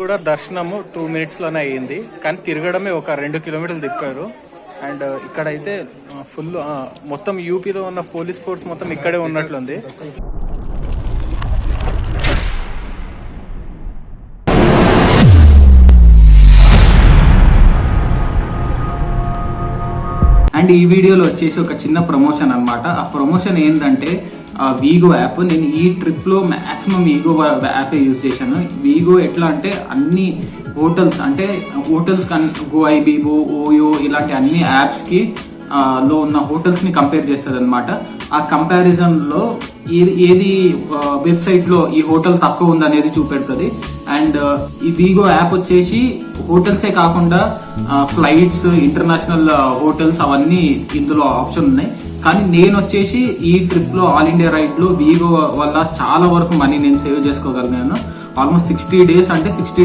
కూడా దర్శనము 2 minutesలోనే అయ్యింది, కానీ తిరగడమే ఒక 2 kilometers తిప్పారు. అండ్ ఇక్కడైతే ఫుల్ మొత్తం యూపీలో ఉన్న పోలీస్ ఫోర్స్ మొత్తం ఇక్కడే ఉన్నట్లుంది. అండ్ ఈ వీడియోలో వచ్చేసి ఒక చిన్న ప్రమోషన్ అన్నమాట. ఆ ప్రమోషన్ ఏంటంటే వీగో యాప్. నేను ఈ ట్రిప్లో మ్యాక్సిమం వీగో యాప్ యూజ్ చేశాను. వీగో ఎట్లా అంటే అన్ని హోటల్స్ గోఐబీబో, ఓయో ఇలాంటి అన్ని యాప్స్కి లో ఉన్న హోటల్స్ని కంపేర్ చేస్తుంది అనమాట. ఆ కంపారిజన్లో ఏది వెబ్సైట్లో ఈ హోటల్ తక్కువ ఉందనేది చూపెడుతుంది. అండ్ ఈ వీగో యాప్ వచ్చేసి హోటల్సే కాకుండా ఫ్లైట్స్, ఇంటర్నేషనల్ హోటల్స్ అవన్నీ ఇందులో ఆప్షన్ ఉన్నాయి. కానీ నేను వచ్చేసి ఈ ట్రిప్లో ఆల్ ఇండియా రైడ్లో వీగో వల్ల చాలా వరకు మనీ నేను సేవ్ చేసుకోగలిగాను. ఆల్మోస్ట్ 60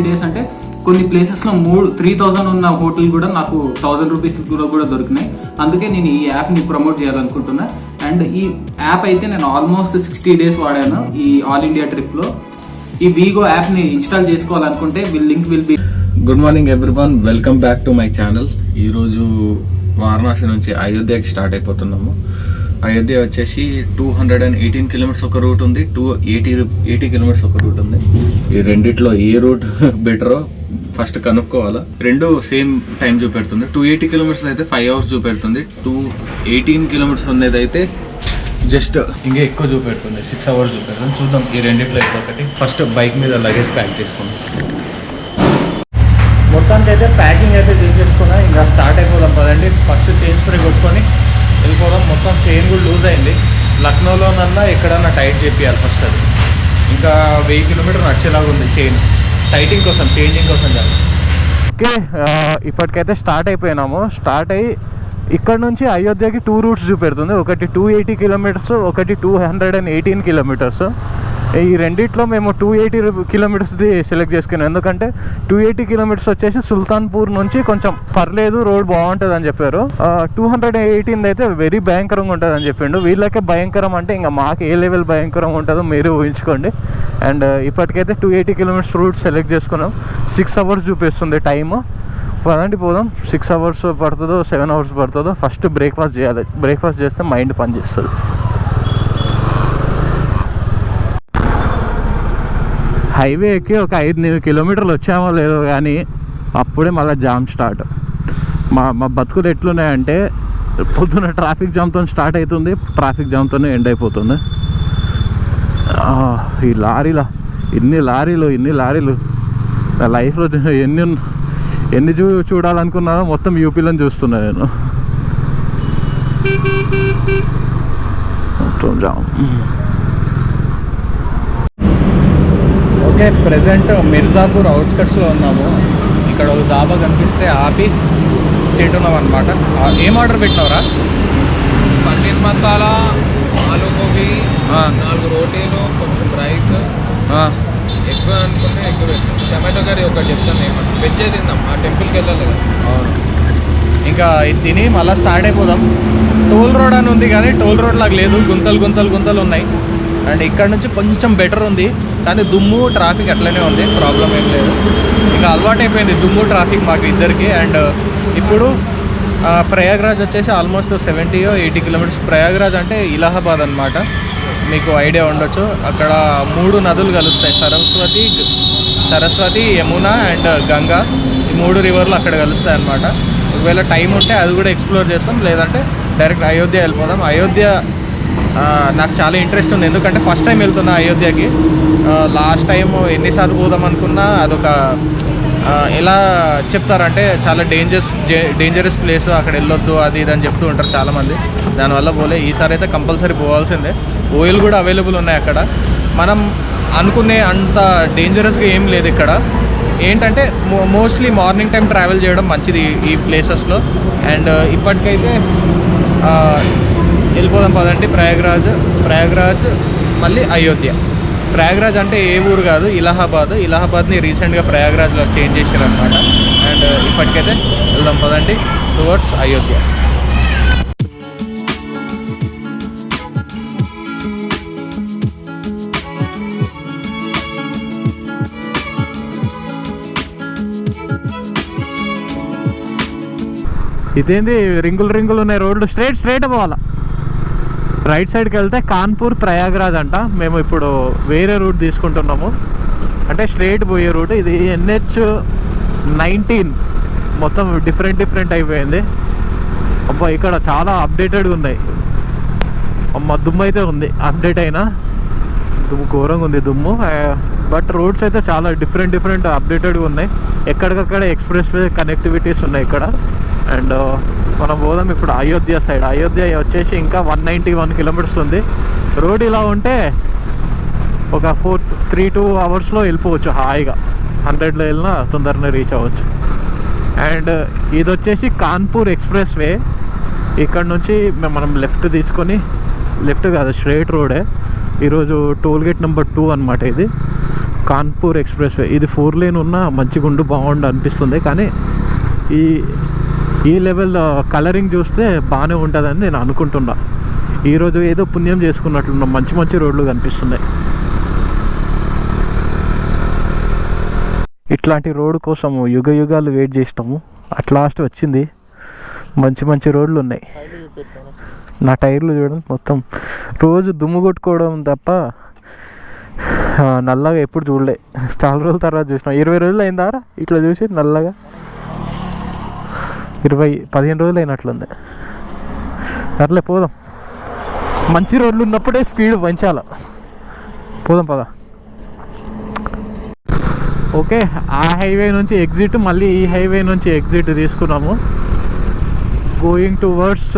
days అంటే కొన్ని ప్లేసెస్లో 3,000 ఉన్న హోటల్ కూడా నాకు 1,000 రూపీస్ కూడా దొరికినాయి. అందుకే నేను ఈ యాప్ని ప్రమోట్ చేయాలనుకుంటున్నా. అండ్ ఈ యాప్ అయితే నేను ఆల్మోస్ట్ 60 days వాడాను ఈ ఆల్ ఇండియా ట్రిప్లో. ఈ వీగో యాప్ని ఇన్స్టాల్ చేసుకోవాలనుకుంటే link will be. Good morning everyone, welcome back to my channel. ఈరోజు వారణాసి నుంచి అయోధ్యకి స్టార్ట్ అయిపోతున్నాము. అయోధ్య వచ్చేసి 218 kilometers ఒక రూట్ ఉంది, 280 kilometers ఒక రూట్ ఉంది. ఈ రెండిట్లో ఏ రూట్ బెటరో ఫస్ట్ కనుక్కోవాలా. రెండు సేమ్ టైం చూపెడుతుంది. 280 kilometers అయితే 5 hours చూపెడుతుంది. 218 kilometers ఉన్నది అయితే జస్ట్ ఇంకా ఎక్కువ చూపెడుతుంది, 6 hours చూపెడుతుంది. చూద్దాం ఈ రెండిట్లో ఎక్కువ ఒకటి. ఫస్ట్ బైక్ మీద లగేజ్ ప్యాక్ చేసుకుందాం. మొత్తానికి అయితే ప్యాకింగ్ అయితే చేసేసుకున్నా, ఇంకా స్టార్ట్ అయిపోదాం పదండి. ఫస్ట్ చైన్ స్ప్రే కొట్టుకొని వెళ్ళిపోదాం. మొత్తం చైన్ కూడా లూజ్ అయింది. లక్నోలోనన్నా ఎక్కడన్నా టైట్ చేపియాలి ఫస్ట్. అది ఇంకా 1000 kilometers నడిచేలాగా ఉంది చైన్ టైటింగ్ కోసం, చేంజింగ్ కోసం కాదు. ఓకే, ఇప్పటికైతే స్టార్ట్ అయిపోయినాము. స్టార్ట్ అయ్యి ఇక్కడ నుంచి అయోధ్యకి 2 routes చూపెడుతుంది. ఒకటి 280 kilometers, ఒకటి 218 kilometers. ఈ రెండిట్లో మేము 280 kilometersది సెలెక్ట్ చేసుకున్నాం. ఎందుకంటే 280 kilometers వచ్చేసి సుల్తాన్పూర్ నుంచి కొంచెం పర్లేదు, రోడ్ బాగుంటుంది అని చెప్పారు. 218 అయితే వెరీ భయంకరంగా ఉంటుంది అని చెప్పిండు. వీళ్ళకే భయంకరం అంటే ఇంకా మాకు ఏ లెవెల్ భయంకరం ఉంటుందో మీరు ఊహించుకోండి. అండ్ ఇప్పటికైతే 280 kilometers రూట్ సెలెక్ట్ చేసుకున్నాం. 6 hours చూపిస్తుంది టైము. పదండి పోదాం. 6 hours పడుతుందో 7 hours పడుతుందో. ఫస్ట్ బ్రేక్ఫాస్ట్ చేయాలి. బ్రేక్ఫాస్ట్ చేస్తే మైండ్ పనిచేస్తుంది. హైవే ఎక్కి ఒక 5 kilometers వచ్చామో లేదో కానీ అప్పుడే మళ్ళీ జామ్ స్టార్ట్. మా బతుకులు ఎట్లున్నాయంటే పొద్దున్న ట్రాఫిక్ జామ్తో స్టార్ట్ అవుతుంది, ట్రాఫిక్ జామ్తోనే ఎండ్ అయిపోతుంది. ఈ ఇన్ని లారీలు నా లైఫ్లో ఎన్ని చూడాలనుకున్నానో మొత్తం యూపీలో చూస్తున్నా నేను. మొత్తం జామ్. ఓకే, ప్రెసెంట్ మిర్జాపూర్ అవుట్స్కట్స్లో ఉన్నాము. ఇక్కడ ఒక దాబా కనిపిస్తే ఆపి తింటున్నాం అనమాట. ఏం ఆర్డర్ పెట్టినావురా? పన్నీర్ మసాలా, ఆలు గోబీ, 4 రోటీలు, కొంచెం రైస్, ఎక్కువ అనుకుంటే ఎక్కువ పెట్టాం. టమాటో కర్రీ ఒకటి చెప్తాను. ఏమన్నా వెజ్జే తిందాం, ఆ టెంపుల్కి వెళ్ళాలి కదా. ఇంకా ఇది తిని మళ్ళీ స్టార్ట్ అయిపోదాం. టోల్ రోడ్ అని ఉంది కానీ టోల్ రోడ్ లాగా లేదు, గుంతలు ఉన్నాయి. అండ్ ఇక్కడ నుంచి కొంచెం బెటర్ ఉంది, కానీ దుమ్ము ట్రాఫిక్ అట్లనే ఉంది, ప్రాబ్లం ఏం లేదు. ఇంకా అలవాటు అయిపోయింది దుమ్ము ట్రాఫిక్ మాకు ఇద్దరికి. అండ్ ఇప్పుడు ప్రయాగ్రాజ్ వచ్చేసి ఆల్మోస్ట్ 70-80 kilometers. ప్రయాగ్రాజ్ అంటే ఇలహాబాద్ అనమాట, మీకు ఐడియా ఉండొచ్చు. అక్కడ 3 నదులు కలుస్తాయి, సరస్వతి, యమున అండ్ గంగా. ఈ 3 రివర్లు అక్కడ కలుస్తాయి అనమాట. ఒకవేళ టైం ఉంటే అది కూడా ఎక్స్ప్లోర్ చేస్తాం, లేదంటే డైరెక్ట్ అయోధ్య వెళ్ళిపోదాం. అయోధ్య నాకు చాలా ఇంట్రెస్ట్ ఉంది, ఎందుకంటే ఫస్ట్ టైం వెళ్తున్నా అయోధ్యకి. లాస్ట్ టైం ఎన్నిసార్లు పోదాం అనుకున్నా అదొక ఎలా చెప్తారంటే చాలా డేంజరస్ ప్లేస్, అక్కడ వెళ్ళొద్దు అది ఇది అని చెప్తూ ఉంటారు చాలామంది. దానివల్ల పోలే. ఈసారి అయితే కంపల్సరీ పోవాల్సిందే. ఓయిల్ కూడా అవైలబుల్ ఉన్నాయి అక్కడ. మనం అనుకునే అంత డేంజరస్గా ఏం లేదు ఇక్కడ. ఏంటంటే మోస్ట్లీ మార్నింగ్ టైం ట్రావెల్ చేయడం మంచిది ఈ ప్లేసెస్లో. అండ్ ఇప్పటికైతే వెళ్ళిపోదాం పదండి. ప్రయాగ్రాజ్ మళ్ళీ అయోధ్య. ప్రయాగ్రాజ్ అంటే ఏ ఊరు కాదు, ఇలహాబాద్ని రీసెంట్గా ప్రయాగ్రాజ్లో చేంజ్ చేశారు అనమాట. అండ్ ఇప్పటికైతే వెళ్దాం పదండి టువర్డ్స్ అయోధ్య. ఇదేంది రింగులు ఉన్నాయి రోడ్లు, స్ట్రైట్ పోవాలా. రైట్ సైడ్కి వెళ్తే కాన్పూర్ ప్రయాగ్రాజ్ అంట. మేము ఇప్పుడు వేరే రూట్ తీసుకుంటున్నాము, అంటే స్ట్రైట్ పోయే రూట్. ఇది NH-19 మొత్తం డిఫరెంట్ అయిపోయింది. అబ్బా ఇక్కడ చాలా అప్డేటెడ్గా ఉన్నాయి. అమ్మ దుమ్ము అయితే ఉంది, అప్డేట్ అయినా దుమ్ము ఘోరంగా ఉంది దుమ్ము. బట్ రోడ్స్ అయితే చాలా డిఫరెంట్ అప్డేటెడ్గా ఉన్నాయి. ఎక్కడికక్కడ ఎక్స్ప్రెస్ వే కనెక్టివిటీస్ ఉన్నాయి ఇక్కడ. అండ్ మనం పోదాం ఇప్పుడు అయోధ్య సైడ్. అయోధ్య వచ్చేసి ఇంకా 191 కిలోమీటర్స్ ఉంది. రోడ్ ఇలా ఉంటే ఒక 3-2 అవర్స్లో వెళ్ళిపోవచ్చు హాయిగా. 100లో వెళ్ళినా తొందరగా రీచ్ అవ్వచ్చు. అండ్ ఇది వచ్చేసి కాన్పూర్ ఎక్స్ప్రెస్ వే. ఇక్కడ నుంచి మనం లెఫ్ట్ తీసుకొని, లెఫ్ట్ కాదు స్ట్రైట్ రోడే. ఈరోజు టోల్ గేట్ నెంబర్ 2 అనమాట ఇది కాన్పూర్ ఎక్స్ప్రెస్ వే. ఇది 4 లేన్ ఉన్న మంచిగుండు బాగుండు అనిపిస్తుంది, కానీ ఈ లెవెల్ కలరింగ్ చూస్తే బాగానే ఉంటుందని నేను అనుకుంటున్నా. ఈరోజు ఏదో పుణ్యం చేసుకున్నట్లున్నాం, మంచి రోడ్లు కనిపిస్తున్నాయి. ఇట్లాంటి రోడ్డు కోసం యుగాలు వెయిట్ చేసినాము. అట్ లాస్ట్ వచ్చింది. మంచి రోడ్లు ఉన్నాయి. నా టైర్లు చూడండి మొత్తం రోజు దుమ్ము కొట్టుకోవడం తప్ప నల్లగా ఎప్పుడు చూడలే. చాలా రోజుల తర్వాత చూసినా. 20 రోజులు అయిందారా ఇట్లా చూసి నల్లగా? 15 రోజులు అయినట్లుంది. అట్లే పోదాం. మంచి రోడ్లు ఉన్నప్పుడే స్పీడ్ పెంచాల. పోదాం పదా. ఓకే, ఆ హైవే నుంచి ఎగ్జిట్, మళ్ళీ ఈ హైవే నుంచి ఎగ్జిట్ తీసుకున్నాము. Going towards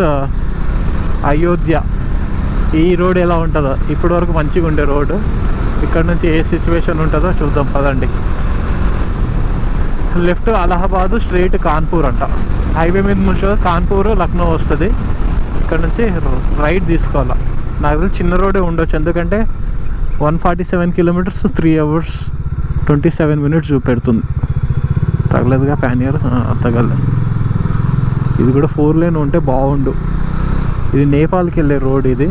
Ayodhya. ఈ రోడ్ ఎలా ఉంటుందో, ఇప్పటి వరకు మంచిగా ఉండే రోడ్డు. ఇక్కడ నుంచి ఏ సిచ్యువేషన్ ఉంటుందో చూద్దాం పదండి. లెఫ్ట్ అలహాబాదు, స్ట్రైట్ కాన్పూర్ అంట. హైవే మీద నుంచి కాన్పూర్ లక్నో వస్తుంది. ఇక్కడ నుంచి రైట్ తీసుకోవాలా. నాకు తెలిసి చిన్న రోడే ఉండొచ్చు, ఎందుకంటే 147 కిలోమీటర్స్ 3 hours 27 minutes చూపెడుతుంది. తగలేదుగా ప్యానియర్, తగలే. ఇది కూడా 4 lane ఉంటే బాగుండు. ఇది నేపాల్కి వెళ్ళే రోడ్. ఇది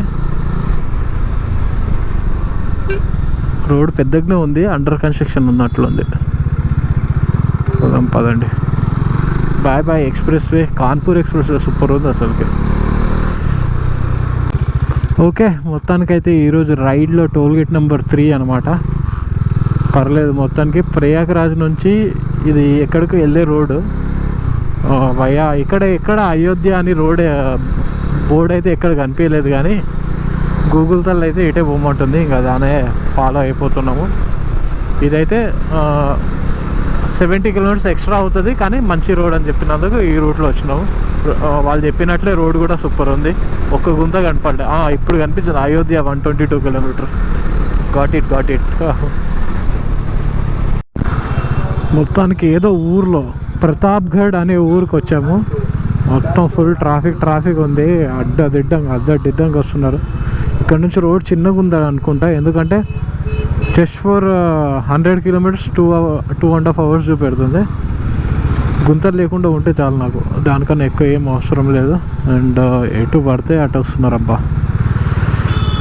రోడ్ పెద్దగానే ఉంది, అండర్ కన్స్ట్రక్షన్ ఉన్నట్లుంది. పదండి. By expressway, Kanpur expressway super ఉంది అసలుకి. ఓకే, మొత్తానికైతే ఈరోజు రైడ్లో టోల్ గేట్ నెంబర్ 3 అనమాట. పర్లేదు మొత్తానికి. ప్రయాగరాజ్ నుంచి ఇది ఎక్కడికి వెళ్ళే రోడ్డు వయా ఇక్కడ అయోధ్య అని బోర్డు అయితే ఎక్కడ కనిపించలేదు, కానీ గూగుల్ తల్లి అయితే ఇటే పోమంటుంది. ఇంకా దానే ఫాలో అయిపోతున్నాము. ఇదైతే 70 kilometers ఎక్స్ట్రా అవుతుంది, కానీ మంచి రోడ్ అని చెప్పినందుకు ఈ రూట్లో వచ్చినాము. వాళ్ళు చెప్పినట్లే రోడ్ కూడా సూపర్ ఉంది. ఒక్క గుంత కనపడ్డా. ఇప్పుడు కనిపించింది అయోధ్య 122 kilometers. Got it. మొత్తానికి ఏదో ఊర్లో ప్రతాప్గఢ్ అనే ఊరికి వచ్చాము. మొత్తం ఫుల్ ట్రాఫిక్ ఉంది. అడ్డదిడ్డంగా వస్తున్నారు. ఇక్కడ నుంచి రోడ్ చిన్నగా ఉందని అనుకుంటా, ఎందుకంటే జస్ట్ ఫర్ 100 kilometers 2.5 hours చూపెడుతుంది. గుంతలు లేకుండా ఉంటే చాలు నాకు, దానికన్నా ఎక్కువ ఏం అవసరం లేదు. అండ్ ఎటు పడితే అటు వస్తున్నారు. అబ్బా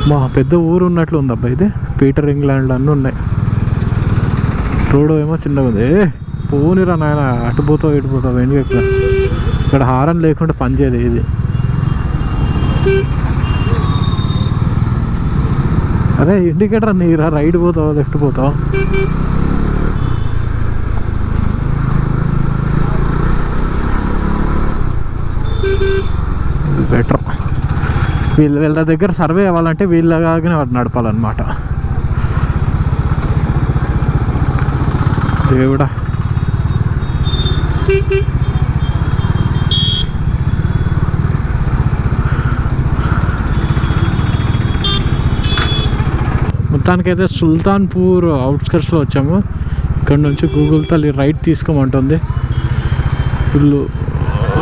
మా పెద్ద ఊరు ఉన్నట్లు ఉంది అబ్బా. ఇది పీటర్ ఇంగ్లాండ్ అన్నీ ఉన్నాయి. రోడ్ ఏమో చిన్నగా ఉంది. పోనీరా నాయన, అటు పోతావు వెనుక. ఇక్కడ హారన్ లేకుండా పనిచేయదు ఇది. అరే ఇండికేటర్ నీరా, రైట్ పోతావు లెఫ్ట్ పోతావు. బెటర్. వీళ్ళ దగ్గర సర్వే అవ్వాలంటే వీళ్ళగానే నడపాలన్నమాట. దేవుడా, మొత్తానికైతే సుల్తాన్పూర్ అవుట్స్కట్స్లో వచ్చాము. ఇక్కడ నుంచి గూగుల్ తల్లి రైట్ తీసుకోమంటుంది. వీళ్ళు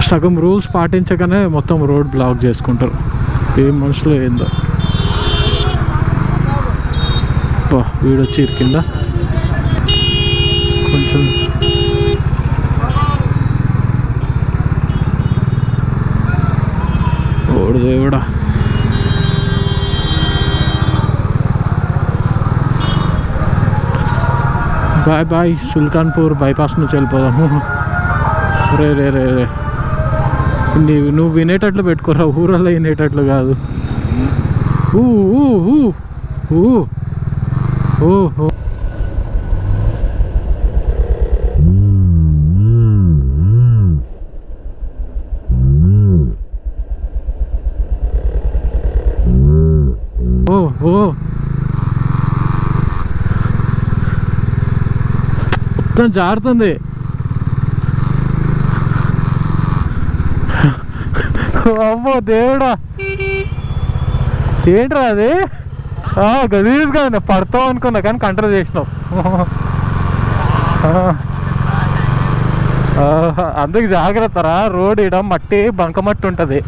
సగం రూల్స్ పాటించగానే మొత్తం రోడ్ బ్లాక్ చేసుకుంటారు. ఏం మనుషులు ఏందో. వీడొచ్చి ఇరికింద కొంచెం. ఓడు దేవుడా. బాయ్ సుల్తాన్పూర్ బైపాస్ నుంచి వెళ్ళిపోదాము. రే నువ్వు వినేటట్లు పెట్టుకోరా, ఊరల్లో వినేటట్లు కాదు. ఊ ఊ ఊ ఊ ఓ ఓ మొత్తం జారుతుంది. అమ్మో దేవుడా, ఏంట్రా అది? గలీజ్ కాదు, పడతావు అనుకున్నా కానీ కంట్రోల్ చేసినావు. అందుకు జాగ్రత్త రా, రోడ్ ఇడ మట్టి బంకమట్టి ఉంటుంది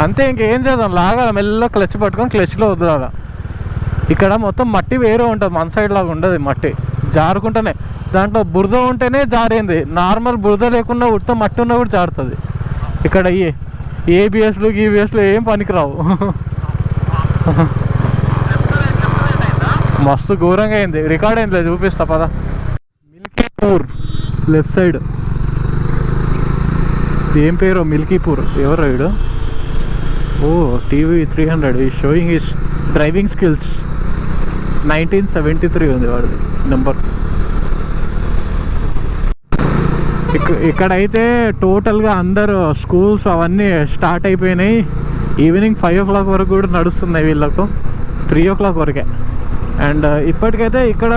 అంతే. ఇంకేం చేద్దాం, లాగాల మెల్ల క్లచ్ పట్టుకొని క్లచ్లో వదలాల. ఇక్కడ మొత్తం మట్టి వేరే ఉంటుంది, మన సైడ్ లాగా ఉండదు మట్టి, జారుకుంటేనే. దాంట్లో బురద ఉంటేనే జారింది, నార్మల్ బురద లేకుండా ఉత్త మట్టి ఉన్నా కూడా జారుతుంది. ఇక్కడ ఏబిఎస్లు గీబిఎస్లు ఏం పనికిరావు. మస్తు ఘోరంగా అయింది, రికార్డ్ అయింది, చూపిస్తా పద. మిల్కీపూర్ లెఫ్ట్ సైడ్, ఏం పేరు మిల్కీపూర్, ఎవరు వీడు? ఓ టీవీ 300 ఈ షోయింగ్ ఈస్ డ్రైవింగ్ స్కిల్స్. 1973 ఉంది వాడిది నెంబర్. ఇక్కడైతే టోటల్గా అందరు స్కూల్స్ అవన్నీ స్టార్ట్ అయిపోయినాయి. ఈవినింగ్ 5 o'clock వరకు కూడా నడుస్తున్నాయి వీళ్ళకు, 3 o'clock వరకే. అండ్ ఇప్పటికైతే ఇక్కడ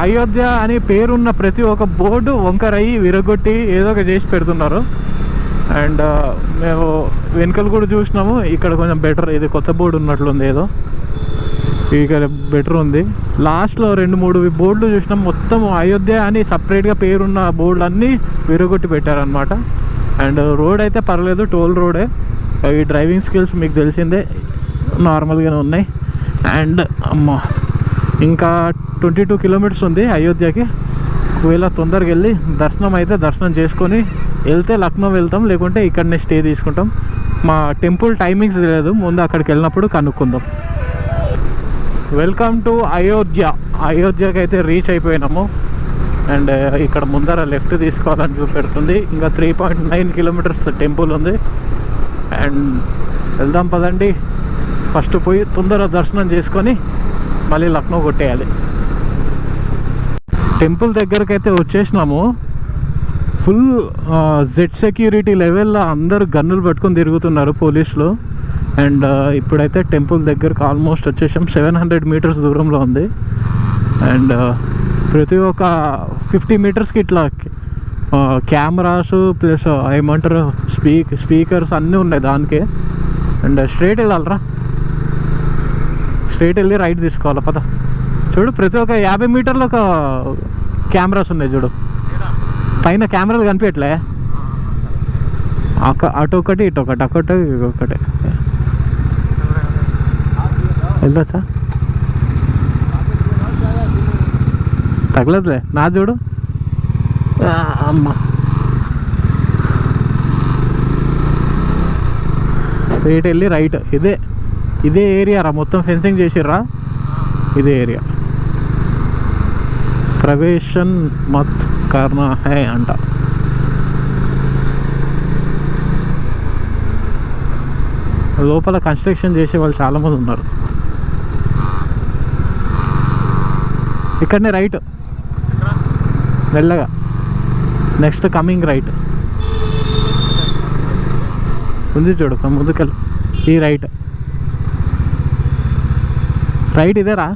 అయోధ్య అని పేరున్న ప్రతి ఒక్క బోర్డు వంకరయ్యి విరగొట్టి ఏదో ఒక చేసి పెడుతున్నారు. అండ్ మేము వెనుకలు కూడా చూసినాము, ఇక్కడ కొంచెం బెటర్, ఇది కొత్త బోర్డు ఉన్నట్లుంది, ఏదో ఇక్కడ బెటర్ ఉంది. లాస్ట్లో 2-3 బోర్డులు చూసినాం, మొత్తం అయోధ్య అని సపరేట్గా పేరున్న బోర్డులు అన్నీ విరగొట్టి పెట్టారనమాట. అండ్ రోడ్ అయితే పర్లేదు, టోల్ రోడే. ఈ డ్రైవింగ్ స్కిల్స్ మీకు తెలిసిందే, నార్మల్గానే ఉన్నాయి. అండ్ అమ్మ ఇంకా 22 kilometers ఉంది అయోధ్యకి. ఒకవేళ తొందరగా వెళ్ళి దర్శనం అయితే దర్శనం చేసుకొని వెళ్తే లక్నో వెళ్తాం, లేకుంటే ఇక్కడనే స్టే తీసుకుంటాం. మా టెంపుల్ టైమింగ్స్ తెలియదు, ముందు అక్కడికి వెళ్ళినప్పుడు కనుక్కుందాం. Welcome to Ayodhya. అయోధ్యకి అయితే రీచ్ అయిపోయినాము. అండ్ ఇక్కడ ముందర లెఫ్ట్ తీసుకోవాలని చూపెడుతుంది. ఇంకా 3.9 kilometers టెంపుల్ ఉంది. అండ్ వెళ్దాం పదండి. ఫస్ట్ పోయి తొందర దర్శనం చేసుకొని మళ్ళీ లక్నో కొట్టేయాలి. టెంపుల్ దగ్గరికి అయితే వచ్చేసినాము. ఫుల్ జెడ్ సెక్యూరిటీ లెవెల్లో అందరూ గన్నులు పట్టుకొని తిరుగుతున్నారు పోలీసులు. అండ్ ఇప్పుడైతే టెంపుల్ దగ్గరకు ఆల్మోస్ట్ వచ్చేసాం. 700 meters దూరంలో ఉంది. అండ్ ప్రతి ఒక్క 50 metersకి ఇట్లా కెమెరాస్ ప్లస్ ఏమంటారు స్పీకర్స్ అన్నీ ఉన్నాయి దానికే. అండ్ స్ట్రైట్ వెళ్ళాలరా, స్ట్రైట్ వెళ్ళి రైట్ తీసుకోవాలి పద. చూడు ప్రతి ఒక్క 50 meterలో ఒక కెమెరాస్ ఉన్నాయి చూడు, పైన కెమెరాలు కనిపించట్లే. అటు ఒకటి ఇటు ఒకటి, అక్కటి ఒకటి. వెళ్తా తగలదులే నా చూడు. అమ్మ స్ట్రైట్ వెళ్ళి రైట్. ఇదే ఏరియా రా, మొత్తం ఫెన్సింగ్ చేసిర్రా, ఇదే ఏరియా. ప్రవేశన్ మత్ కర్నా హై అంట. లోపల కన్స్ట్రక్షన్ చేసే వాళ్ళు చాలామంది ఉన్నారు. ఇక్కడనే రైట్ మెల్లగా, నెక్స్ట్ కమింగ్ రైట్ ఉంది చూడు, ముందుకెళ్ళి ఈ రైట్ ఇదేరా.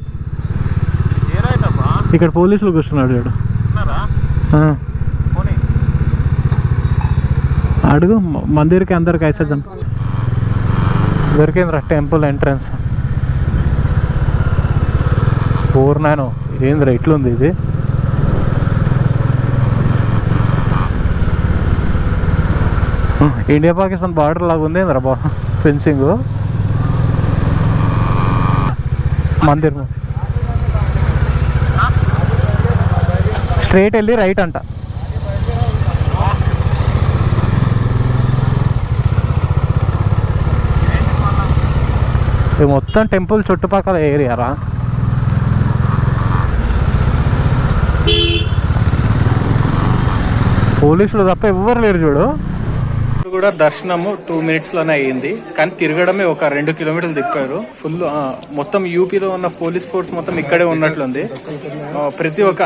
ఇక్కడ పోలీసులు కూర్చున్నాడు చూడు, అడుగు. మందిర్కి అందరికి ఐసజన్ దొరికిందిరా టెంపుల్ ఎంట్రన్స్. 4-9 ఏందిరా ఇట్లుంది ఇది. ఇండియా పాకిస్తాన్ బార్డర్ లాగా ఉంది ఏందిరా బా ఫెన్సింగ్. మందిర్ స్ట్రైట్ వెళ్ళి రైట్ అంట. ఇది మొత్తం టెంపుల్ చుట్టుపక్కల ఏరియా రా. పోలీసులు తప్ప ఎవ్వరు లేరు చూడు. కూడా దర్శనము 2 minutes లోనే అయ్యింది, కానీ తిరగడమే ఒక 2 kilometers తిప్పారు. ఫుల్ మొత్తం యూపీలో ఉన్న పోలీస్ ఫోర్స్ మొత్తం ఇక్కడే ఉన్నట్లుంది. ప్రతి ఒక్క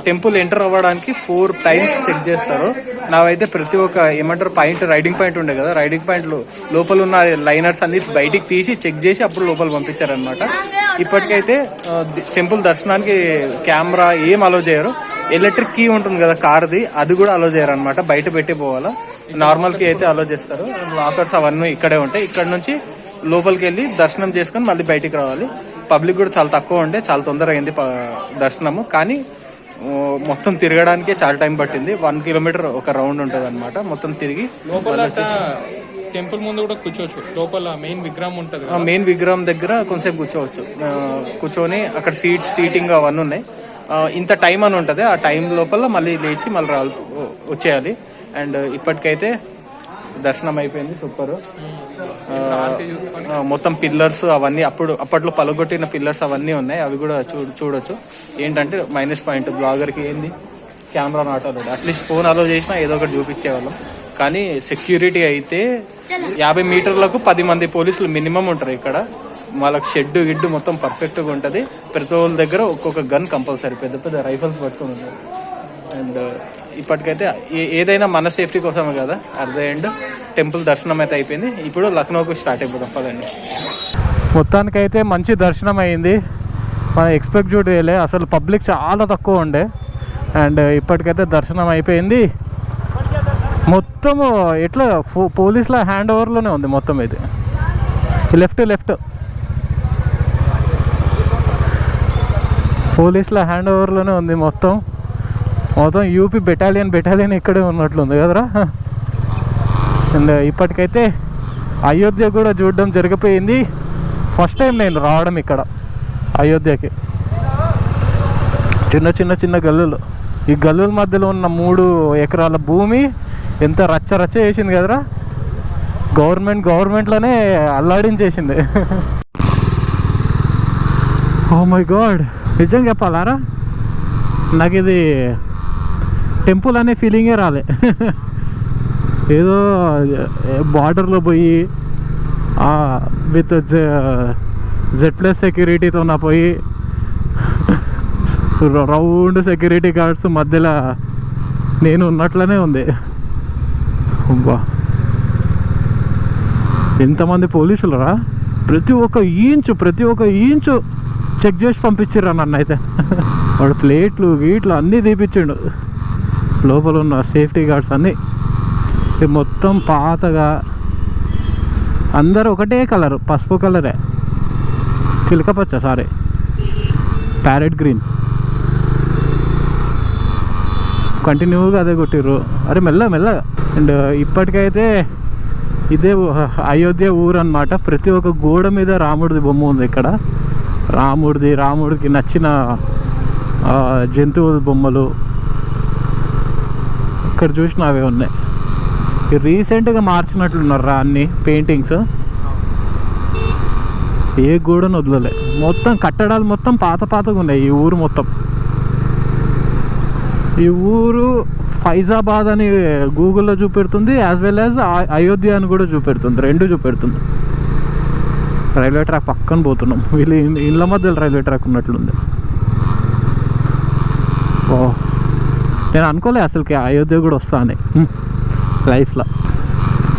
టెంపుల్ ఎంటర్ అవ్వడానికి 4 times చెక్ చేస్తారు. నావైతే ప్రతి ఒక్క ఏమంటారు పాయింట్, రైడింగ్ పాయింట్ ఉండే కదా, రైడింగ్ పాయింట్ లోపల ఉన్న లైనర్స్ అన్ని బయటికి తీసి చెక్ చేసి అప్పుడు లోపల పంపించారనమాట. ఇప్పటికైతే టెంపుల్ దర్శనానికి కెమెరా ఏం అలో చేయరు. ఎలక్ట్రిక్ కీ ఉంటుంది కదా కార్ది, అది కూడా అలో చేయరు అనమాట, బయట పెట్టి పోవాలా. నార్మల్ కీ అయితే అలో చేస్తారు. లాకర్స్ అవన్నీ ఇక్కడే ఉంటాయి. ఇక్కడ నుంచి లోపలికి వెళ్ళి దర్శనం చేసుకుని మళ్ళీ బయటికి రావాలి. పబ్లిక్ కూడా చాలా తక్కువ ఉండే, చాలా తొందరగా అయింది దర్శనము. కానీ మొత్తం తిరగడానికే చాలా టైం పట్టింది. 1 kilometer ఒక రౌండ్ ఉంటుంది అనమాట. మొత్తం తిరిగి లోపల టెంపుల్ ముందు కూడా కూర్చోవచ్చు. లోపల మెయిన్ విగ్రహం ఉంటుంది, మెయిన్ విగ్రహం దగ్గర కొంతసేపు కూర్చోవచ్చు. కూర్చొని అక్కడ సీటింగ్ అవన్నీ ఉన్నాయి. ఇంత టైం అని ఉంటుంది. ఆ టైం లోపల మళ్ళీ లేచి మళ్ళీ వచ్చేయాలి. అండ్ ఇప్పటికైతే దర్శనం అయిపోయింది, సూపర్. మొత్తం పిల్లర్స్ అవన్నీ అప్పట్లో పలగొట్టిన పిల్లర్స్ అవన్నీ ఉన్నాయి, అవి కూడా చూడొచ్చు. ఏంటంటే మైనస్ పాయింట్ బ్లాగర్కి ఏంది, camera not allowed. At least phone allow చేసినా ఏదో ఒకటి చూపించేవాళ్ళం. కానీ సెక్యూరిటీ అయితే 50 మీటర్లకు 10 మంది పోలీసులు మినిమం ఉంటారు ఇక్కడ. వాళ్ళకి షెడ్ గిడ్డు మొత్తం పర్ఫెక్ట్గా ఉంటుంది. ప్రతి వాళ్ళ దగ్గర ఒక్కొక్క గన్ కంపల్సరీ, పెద్ద పెద్ద రైఫల్స్ పట్టుకుని ఉంటారు. అండ్ ఇప్పటికైతే ఏదైనా మన సేఫ్టీ కోసమే కదా. అట్ ద ఎండ్ టెంపుల్ దర్శనం అయితే అయిపోయింది. ఇప్పుడు లక్నోకు స్టార్ట్ అయిపోతాం పదండి. మొత్తానికైతే మంచి దర్శనం అయింది. మనం ఎక్స్పెక్ట్ చేయలే, అసలు పబ్లిక్ చాలా తక్కువ ఉండే. అండ్ ఇప్పటికైతే దర్శనం అయిపోయింది. మొత్తము ఎట్లా పోలీసుల హ్యాండ్ ఓవర్లోనే ఉంది మొత్తం. ఇది లెఫ్ట్ పోలీసుల హ్యాండ్ ఓవర్లోనే ఉంది మొత్తం. యూపీ బెటాలియన్ ఇక్కడే ఉన్నట్లుంది కదరా. అండ్ ఇప్పటికైతే అయోధ్య కూడా చూడడం జరిగిపోయింది. ఫస్ట్ టైం నేను రావడం ఇక్కడ అయోధ్యకి. చిన్న గల్లులు, ఈ గల్లుల మధ్యలో ఉన్న 3 ఎకరాల భూమి ఎంత రచ్చ చేసింది కదరా. గవర్నమెంట్లోనే అల్లాడించేసింది. ఓ మై గాడ్, నిజంగా చెప్పాలారా, నాకు ఇది టెంపుల్ అనే ఫీలింగే రాలే. ఏదో బార్డర్లో పోయి విత్ Z+ సెక్యూరిటీతో నా పోయి రౌండ్ సెక్యూరిటీ గార్డ్స్ మధ్యలో నేను ఉన్నట్లనే ఉంది. అబ్బా, ఎంతమంది పోలీసులు రా. ప్రతి ఒక్క ఇంచు చెక్ చేసి పంపించారు నన్ను అయితే. వాడు ప్లేట్లు గీట్లు అన్నీ తీపిచ్చిండు. లోపల ఉన్న సేఫ్టీ గార్డ్స్ అన్నీ మొత్తం పాతగా, అందరూ ఒకటే కలర్, పసుపు కలరే, చిలకపచ్చ సారీ ప్యారెట్ గ్రీన్, కంటిన్యూగా అదే కొట్టిర్రు. అరే మెల్లగా. అండ్ ఇప్పటికైతే ఇదే అయోధ్య ఊరు అన్నమాట. ప్రతి ఒక్క గోడ మీద రాముడిది బొమ్మ ఉంది ఇక్కడ. రాముడికి నచ్చిన జంతువుల బొమ్మలు ఇక్కడ చూసిన అవే ఉన్నాయి. రీసెంట్గా మార్చినట్లున్నారు అన్ని పెయింటింగ్స్. ఏ గోడను వదలలే. మొత్తం కట్టడాలు మొత్తం పాతగా ఉన్నాయి ఈ ఊరు మొత్తం. ఈ ఊరు ఫైజాబాద్ అని గూగుల్లో చూపెడుతుంది, యాజ్ వెల్ యాజ్ అయోధ్య అని కూడా చూపెడుతుంది, 2 చూపెడుతుంది. రైల్వే ట్రాక్ పక్కన పోతున్నాం. వీళ్ళు ఇళ్ళ మధ్యలో రైల్వే ట్రాక్ ఉన్నట్లుంది. ఓ, నేను అనుకోలే అసలుకి అయోధ్య కూడా వస్తా అని లైఫ్లో.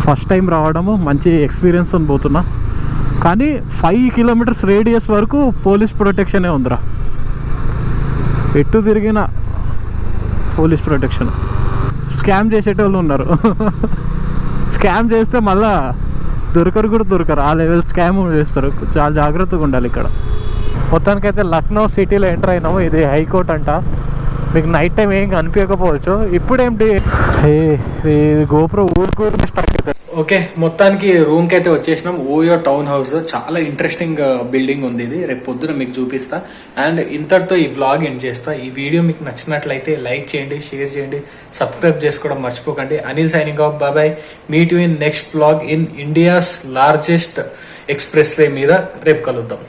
ఫస్ట్ టైం రావడము, మంచి ఎక్స్పీరియన్స్ అని పోతున్నా. కానీ 5 kilometers రేడియస్ వరకు పోలీస్ ప్రొటెక్షనే ఉందిరా. ఎటు తిరిగిన పోలీస్ ప్రొటెక్షన్. స్కామ్ చేసేటోళ్ళు ఉన్నారు. స్కామ్ చేస్తే మళ్ళా దొరకరు. ఆ లెవెల్ స్కామ్ చేస్తారు. చాలా జాగ్రత్తగా ఉండాలి ఇక్కడ. మొత్తానికైతే లక్నో సిటీలో ఎంటర్ అయినాము. ఇది హైకోర్ట్ అంట. మీకు నైట్ టైం ఏం కనిపించకపోవచ్చు. ఇప్పుడేంటి గోపురం ఊరుకు స్టార్ట్ అవుతుంది. ఓకే, మొత్తానికి రూమ్కి అయితే వచ్చేసినాం. OYO town house. చాలా ఇంట్రెస్టింగ్ బిల్డింగ్ ఉంది ఇది. రేపు పొద్దున మీకు చూపిస్తా. అండ్ ఇంతటితో ఈ వ్లాగ్ ఎండ్ చేస్తా. ఈ వీడియో మీకు నచ్చినట్లయితే లైక్ చేయండి, షేర్ చేయండి, సబ్స్క్రైబ్ చేసుకోవడం మర్చిపోకండి. Anil signing off. Bye. Meet you in next vlog in India's largest express way మీద. రేపు కలుద్దాం.